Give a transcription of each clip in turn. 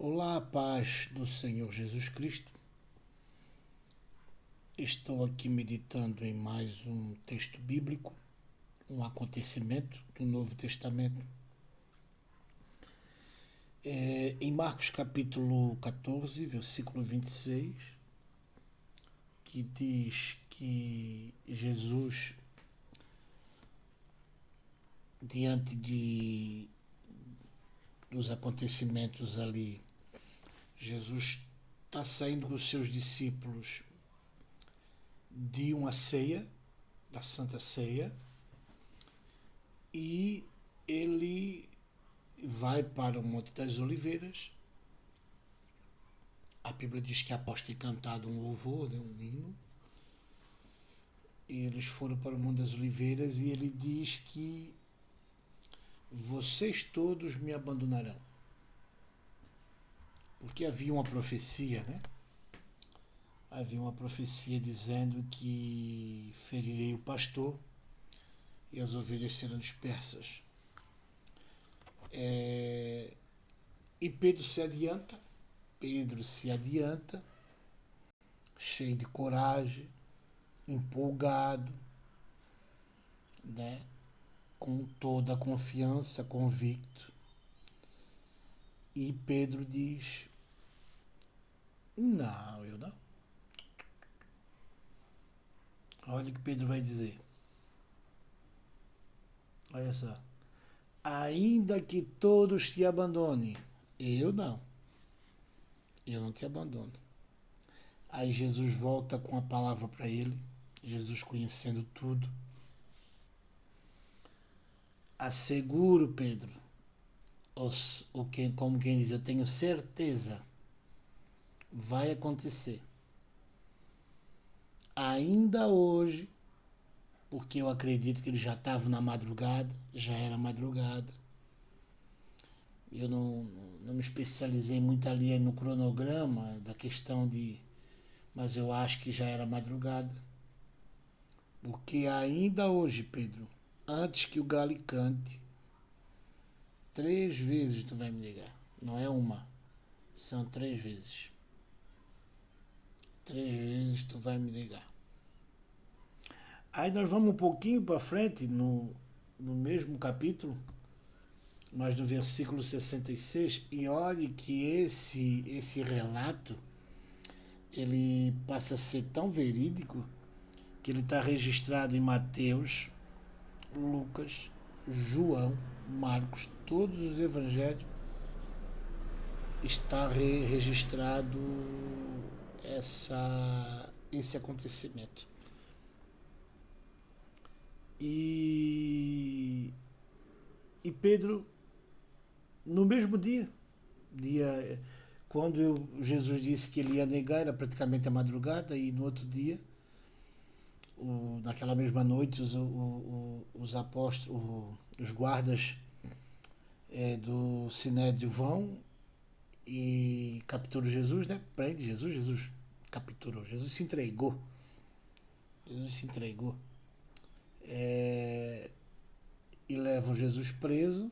Olá, paz do Senhor Jesus Cristo. Estou aqui meditando em mais um texto bíblico, um acontecimento do Novo Testamento. Em Marcos capítulo 14, versículo 26, que diz que Jesus, diante dos acontecimentos ali, Jesus está saindo com os seus discípulos de uma ceia, da Santa Ceia, e ele vai para o Monte das Oliveiras. A Bíblia diz que após ter cantado um louvor, um hino, eles foram para o Monte das Oliveiras e ele diz que vocês todos me abandonarão. Porque havia uma profecia, né? Havia uma profecia dizendo que ferirei o pastor e as ovelhas serão dispersas. E Pedro se adianta, cheio de coragem, empolgado, né? Com toda a confiança, convicto. E Pedro diz: não, eu não. Olha o que Pedro vai dizer. Olha só. Ainda que todos te abandonem, eu não. Eu não te abandono. Aí Jesus volta com a palavra para ele, Jesus conhecendo tudo. Asseguro, Pedro, como quem diz, eu tenho certeza, vai acontecer. Ainda hoje, porque eu acredito que ele já estava na madrugada, já era madrugada. Eu não me especializei muito ali no cronograma da questão mas eu acho que já era madrugada. Porque ainda hoje, Pedro, antes que o galo cante, 3 vezes tu vai me negar. Não é uma, são 3 vezes. 3 vezes tu vai me negar. Aí nós vamos um pouquinho para frente, no mesmo capítulo, mas no versículo 66, e olhe que esse relato, ele passa a ser tão verídico, que ele está registrado em Mateus, Lucas, João, Marcos, todos os evangelhos, está registrado esse acontecimento. E Pedro, no mesmo dia, quando Jesus disse que ele ia negar, era praticamente a madrugada, e no outro dia, naquela mesma noite, os apóstolos, os guardas do Sinédrio vão e capturam Jesus, né? Prende Jesus capturou, Jesus se entregou. E levam Jesus preso,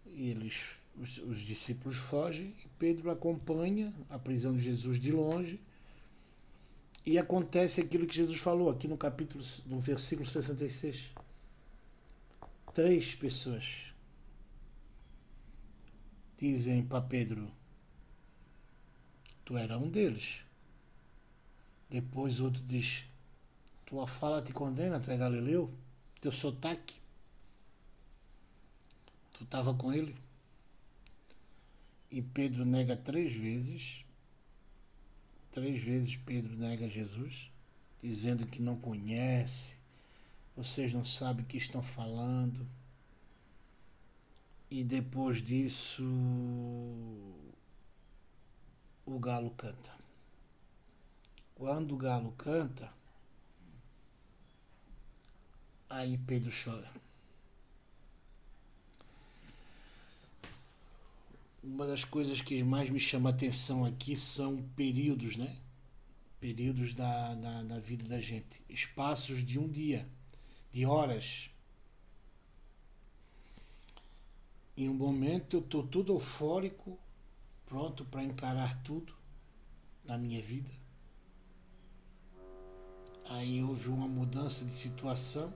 e os discípulos fogem, e Pedro acompanha a prisão de Jesus de longe, e acontece aquilo que Jesus falou aqui no versículo 66. 3 pessoas dizem para Pedro: tu era um deles. Depois outro diz: tua fala te condena, tu é galileu, teu sotaque, tu estava com ele. E Pedro nega 3 vezes. 3 vezes Pedro nega Jesus, dizendo que não conhece, vocês não sabem o que estão falando. E depois disso, o galo canta. Quando o galo canta, aí Pedro chora. Uma das coisas que mais me chama a atenção aqui são períodos, né? Períodos da vida da gente. Espaços de um dia, de horas. Em um momento eu estou todo eufórico, pronto para encarar tudo na minha vida. Aí houve uma mudança de situação,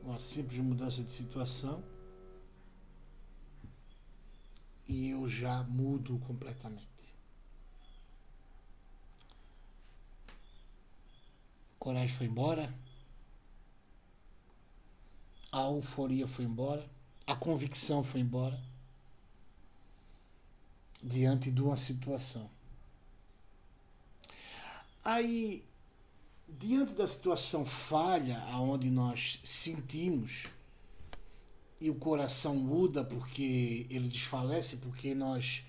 uma simples mudança de situação, e eu já mudo completamente. A coragem foi embora, a euforia foi embora, a convicção foi embora diante de uma situação. Aí, diante da situação falha, aonde nós sentimos e o coração muda porque ele desfalece, porque nós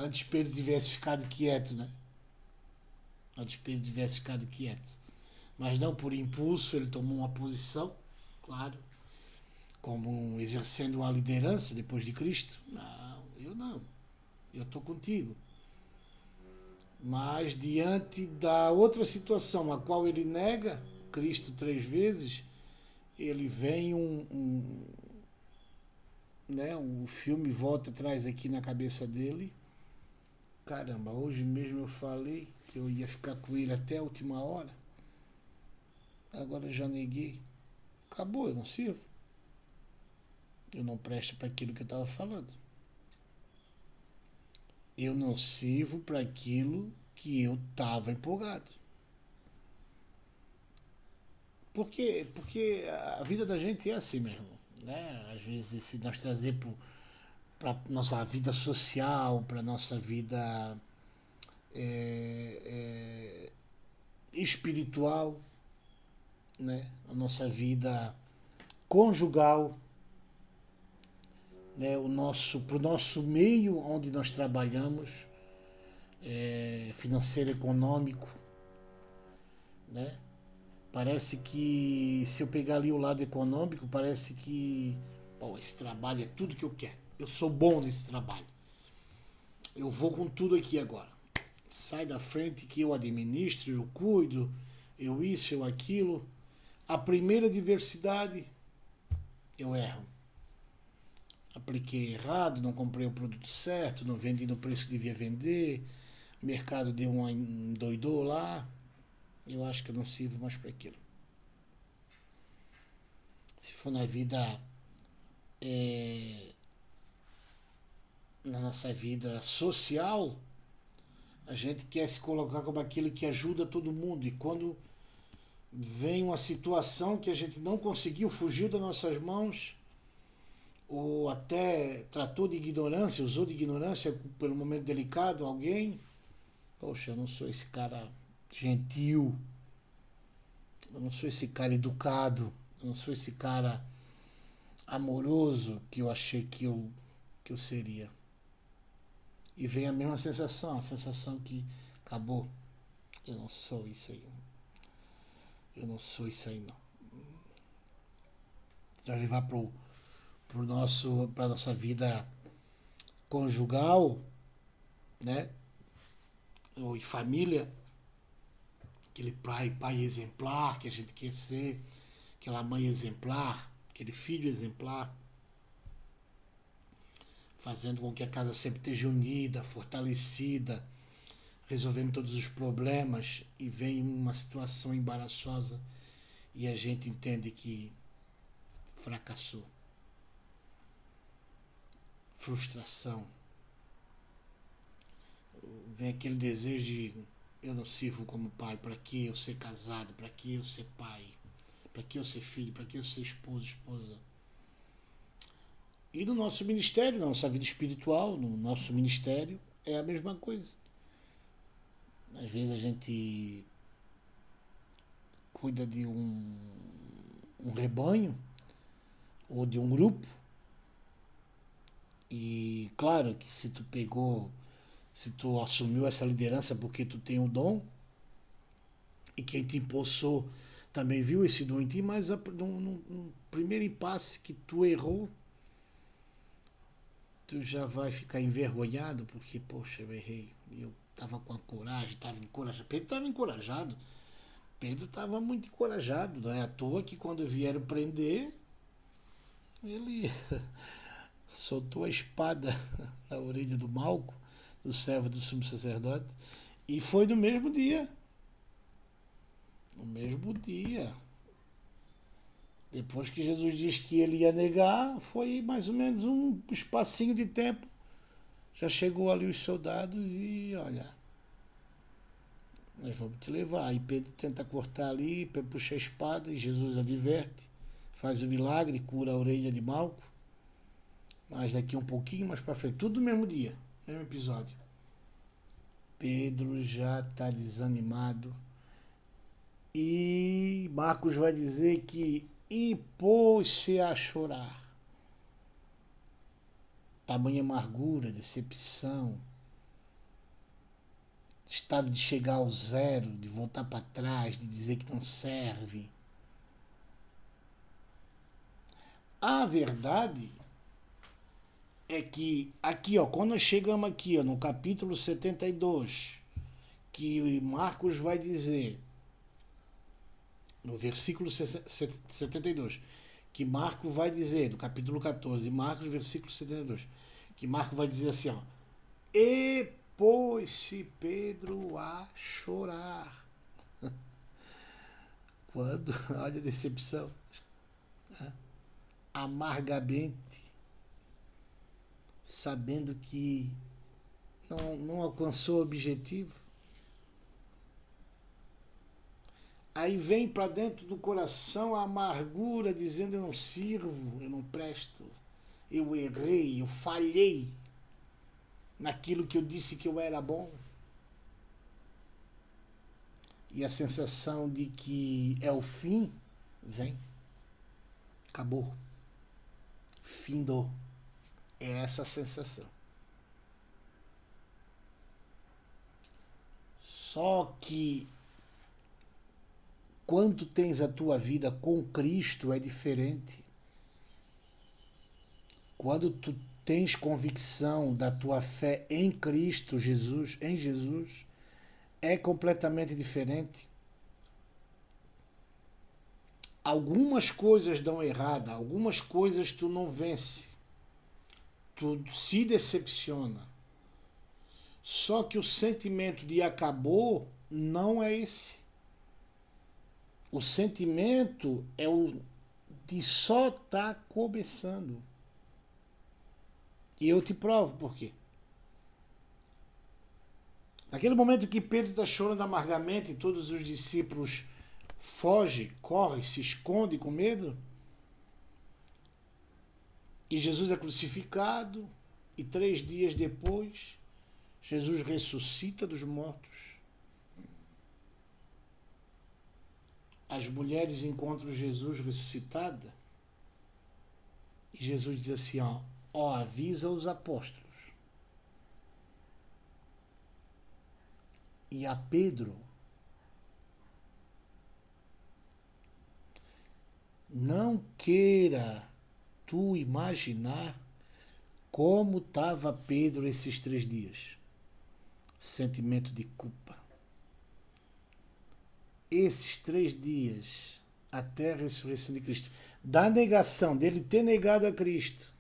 antes Pedro tivesse ficado quieto, né? Antes Pedro tivesse ficado quieto. Mas não por impulso, ele tomou uma posição, claro, como exercendo uma liderança depois de Cristo. Não, eu estou contigo. Mas diante da outra situação, a qual ele nega Cristo 3 vezes, ele vem né, o filme volta atrás aqui na cabeça dele. Caramba, hoje mesmo eu falei que eu ia ficar com ele até a última hora. Agora eu já neguei. Acabou, eu não sirvo. Eu não presto para aquilo que eu estava falando. Eu não sirvo para aquilo que eu estava empolgado. Porque a vida da gente é assim mesmo. Né? Às vezes, se nós trazer para nossa vida social, para nossa vida espiritual, né? A nossa vida conjugal, né? Para o nosso meio onde nós trabalhamos, financeiro, econômico, né? Parece que, se eu pegar ali o lado econômico, parece que esse trabalho é tudo que eu quero. Eu sou bom nesse trabalho. Eu vou com tudo aqui agora. Sai da frente que eu administro, eu cuido, eu isso, eu aquilo. A primeira diversidade, eu erro. Apliquei errado, não comprei o produto certo, não vendi no preço que devia vender, o mercado deu um endoidou lá. Eu acho que eu não sirvo mais para aquilo. Se for na vida, na nossa vida social, a gente quer se colocar como aquele que ajuda todo mundo. E quando vem uma situação que a gente não conseguiu, fugiu das nossas mãos, ou até tratou de ignorância, usou de ignorância pelo momento delicado alguém, poxa, eu não sou esse cara gentil, eu não sou esse cara educado, eu não sou esse cara amoroso que eu achei que eu seria. E vem a mesma sensação, a sensação que acabou. Eu não sou isso aí. Eu não sou isso aí não. Já levar para nossa vida conjugal, né? Ou em família, aquele pai exemplar que a gente quer ser, aquela mãe exemplar, aquele filho exemplar, fazendo com que a casa sempre esteja unida, fortalecida, resolvendo todos os problemas, e vem uma situação embaraçosa e a gente entende que fracassou. Frustração. Vem aquele desejo de eu não sirvo como pai, para que eu ser casado, para que eu ser pai, para que eu ser filho, para que eu ser esposa. E no nosso ministério, na nossa vida espiritual, no nosso ministério, é a mesma coisa. Às vezes a gente cuida de um rebanho ou de um grupo, e claro que se tu assumiu essa liderança porque tu tem o dom, e quem te impulsou também viu esse dom em ti, mas no primeiro impasse que tu errou, tu já vai ficar envergonhado, porque, poxa, eu errei. Eu estava com a coragem, estava encorajado. Pedro estava encorajado. Pedro estava muito encorajado. Não é à toa que quando vieram prender, ele soltou a espada na orelha do Malco, do servo do sumo sacerdote, e foi no mesmo dia. No mesmo dia. Depois que Jesus disse que ele ia negar, foi mais ou menos um espacinho de tempo. Já chegou ali os soldados e olha, nós vamos te levar. Aí Pedro tenta cortar ali, puxa a espada e Jesus adverte, faz o milagre, cura a orelha de Malco. Mas daqui um pouquinho mais para frente, tudo no mesmo dia, mesmo episódio. Pedro já está desanimado e Marcos vai dizer que e pôs-se a chorar. Tamanha amargura, decepção, estado de chegar ao zero, de voltar para trás, de dizer que não serve. A verdade é que aqui, ó, quando nós chegamos aqui, ó, no capítulo 72, que Marcos vai dizer, no versículo 72, que Marcos vai dizer, do capítulo 14, Marcos, versículo 72, que Marcos vai dizer assim, ó, e pôs-se Pedro a chorar. Quando, olha a decepção, amargamente, sabendo que não alcançou o objetivo. Aí vem para dentro do coração a amargura, dizendo: eu não sirvo, eu não presto, eu errei, eu falhei naquilo que eu disse que eu era bom. E a sensação de que é o fim vem. Acabou. Findou. É essa a sensação. Só que quando tens a tua vida com Cristo é diferente. Quando tu tens convicção da tua fé em Cristo Jesus, é completamente diferente. Algumas coisas dão errada, algumas coisas tu não vence, tu se decepciona. Só que o sentimento de acabou não é esse. O sentimento é o de só estar começando. E eu te provo por quê. Naquele momento que Pedro está chorando amargamente e todos os discípulos fogem, correm, se escondem com medo, e Jesus é crucificado, e 3 dias depois, Jesus ressuscita dos mortos. As mulheres encontram Jesus ressuscitado, e Jesus diz assim, ó, avisa os apóstolos. E a Pedro, não queira tu imaginar como estava Pedro esses 3 dias. Sentimento de culpa. Esses 3 dias, até a ressurreição de Cristo, da negação, dele ter negado a Cristo,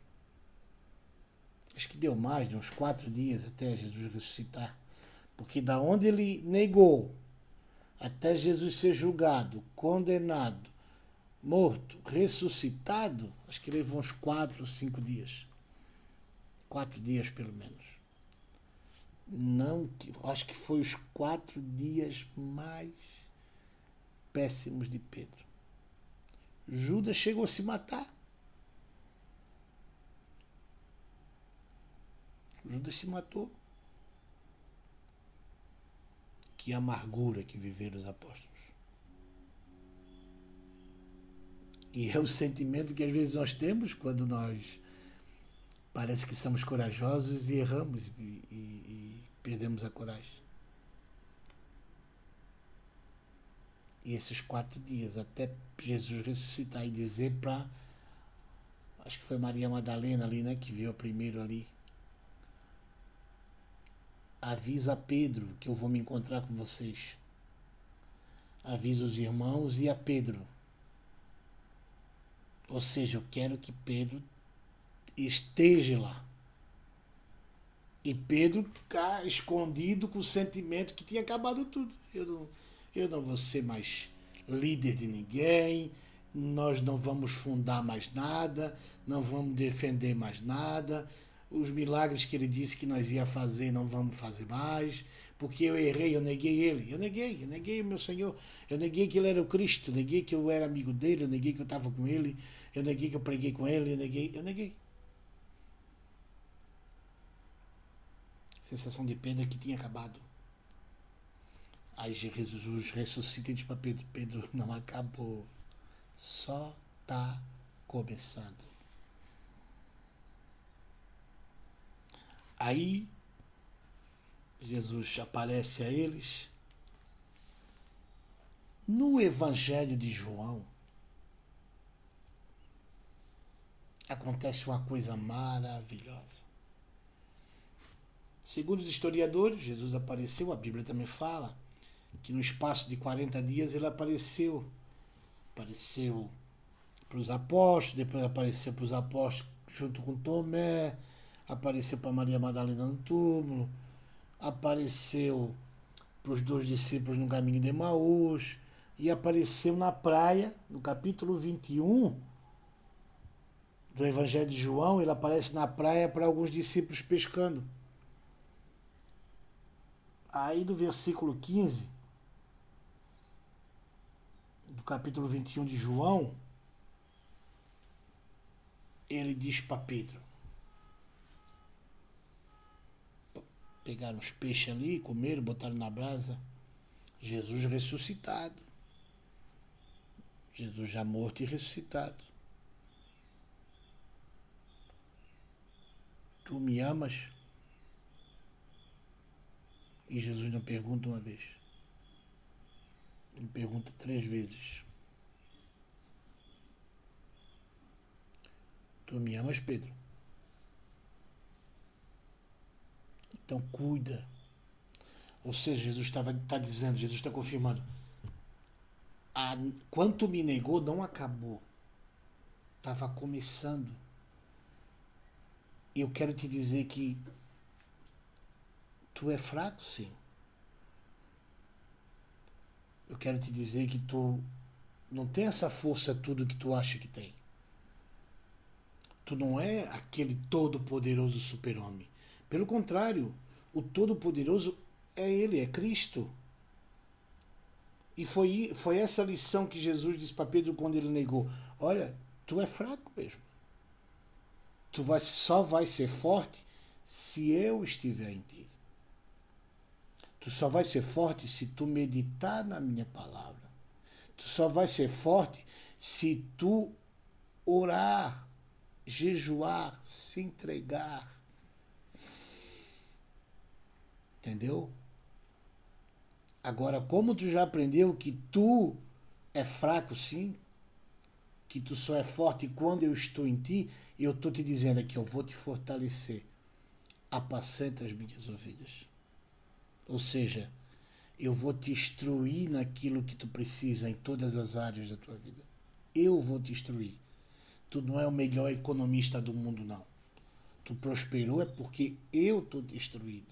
acho que deu mais de uns 4 dias até Jesus ressuscitar, porque da onde ele negou, até Jesus ser julgado, condenado, morto, ressuscitado, acho que levou uns 4 ou 5 dias. 4 dias pelo menos. Não, acho que foi os 4 dias mais péssimos de Pedro. Judas chegou a se matar. Judas se matou. Que amargura que viveram os apóstolos. E é o sentimento que às vezes nós temos quando nós parece que somos corajosos e erramos e perdemos a coragem. E esses 4 dias, até Jesus ressuscitar e dizer para, acho que foi Maria Madalena ali, né, que viu primeiro ali, avisa Pedro que eu vou me encontrar com vocês. Avisa os irmãos e a Pedro. Ou seja, eu quero que Pedro esteja lá. E Pedro cá escondido com o sentimento que tinha acabado tudo. Eu não vou ser mais líder de ninguém, nós não vamos fundar mais nada, não vamos defender mais nada. Os milagres que ele disse que nós ia fazer, não vamos fazer mais, porque eu errei, eu neguei ele. Eu neguei o meu Senhor. Eu neguei que ele era o Cristo, eu neguei que eu era amigo dele, eu neguei que eu estava com ele, eu neguei que eu preguei com ele, eu neguei. A sensação de Pedro é que tinha acabado. Aí Jesus ressuscita e diz para Pedro, Pedro, não acabou, só está começando. Aí Jesus aparece a eles. No Evangelho de João, acontece uma coisa maravilhosa. Segundo os historiadores, Jesus apareceu, a Bíblia também fala, que no espaço de 40 dias ele apareceu. Apareceu para os apóstolos, depois apareceu para os apóstolos junto com Tomé, apareceu para Maria Madalena no túmulo, apareceu para os 2 discípulos no caminho de Emaús e apareceu na praia, no capítulo 21 do Evangelho de João, ele aparece na praia para alguns discípulos pescando. Aí do versículo 15 do capítulo 21 de João, ele diz para Pedro, pegaram os peixes ali, comeram, botaram na brasa. Jesus ressuscitado. Jesus já morto e ressuscitado. Tu me amas? E Jesus não pergunta uma vez. Ele pergunta 3 vezes. Tu me amas, Pedro? Então cuida. Ou seja, Jesus está dizendo, Jesus está confirmando. Quando me negou, não acabou. Estava começando. Eu quero te dizer que tu é fraco, sim. Eu quero te dizer que tu não tem essa força tudo que tu acha que tem. Tu não é aquele todo-poderoso super-homem. Pelo contrário, o todo-poderoso é Ele, é Cristo. E foi essa lição que Jesus disse para Pedro quando ele negou. Olha, tu é fraco mesmo. Só vai ser forte se eu estiver em ti. Tu só vai ser forte se tu meditar na minha palavra. Tu só vai ser forte se tu orar, jejuar, se entregar. Entendeu? Agora, como tu já aprendeu que tu é fraco sim, que tu só é forte quando eu estou em ti, eu estou te dizendo aqui, eu vou te fortalecer. Apacenta as minhas ovelhas. Ou seja, eu vou te instruir naquilo que tu precisa em todas as áreas da tua vida. Eu vou te instruir. Tu não é o melhor economista do mundo, não. Tu prosperou é porque eu estou te instruindo.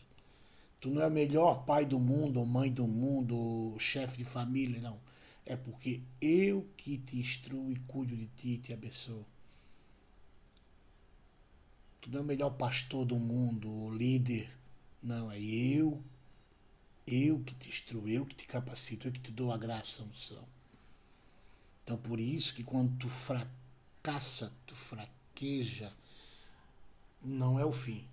Tu não é o melhor pai do mundo, ou mãe do mundo, ou chefe de família, não. É porque eu que te instruo e cuido de ti e te abençoo. Tu não é o melhor pastor do mundo, ou líder. Não, é eu que te instruo, eu que te capacito, eu que te dou a graça, a unção. Então por isso que quando tu fracassa, tu fraqueja, não é o fim.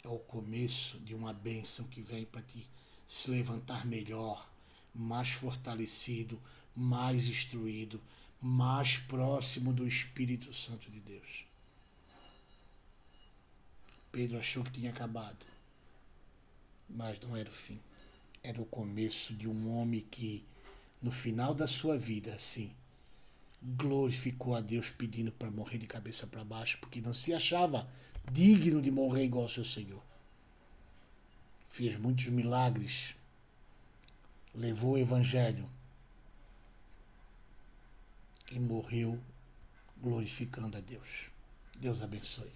É o começo de uma bênção que vem para te se levantar melhor, mais fortalecido, mais instruído, mais próximo do Espírito Santo de Deus. Pedro achou que tinha acabado, mas não era o fim. Era o começo de um homem que, no final da sua vida, assim, glorificou a Deus pedindo para morrer de cabeça para baixo, porque não se achava digno de morrer igual ao seu Senhor. Fez muitos milagres, levou o Evangelho e morreu glorificando a Deus. Deus abençoe.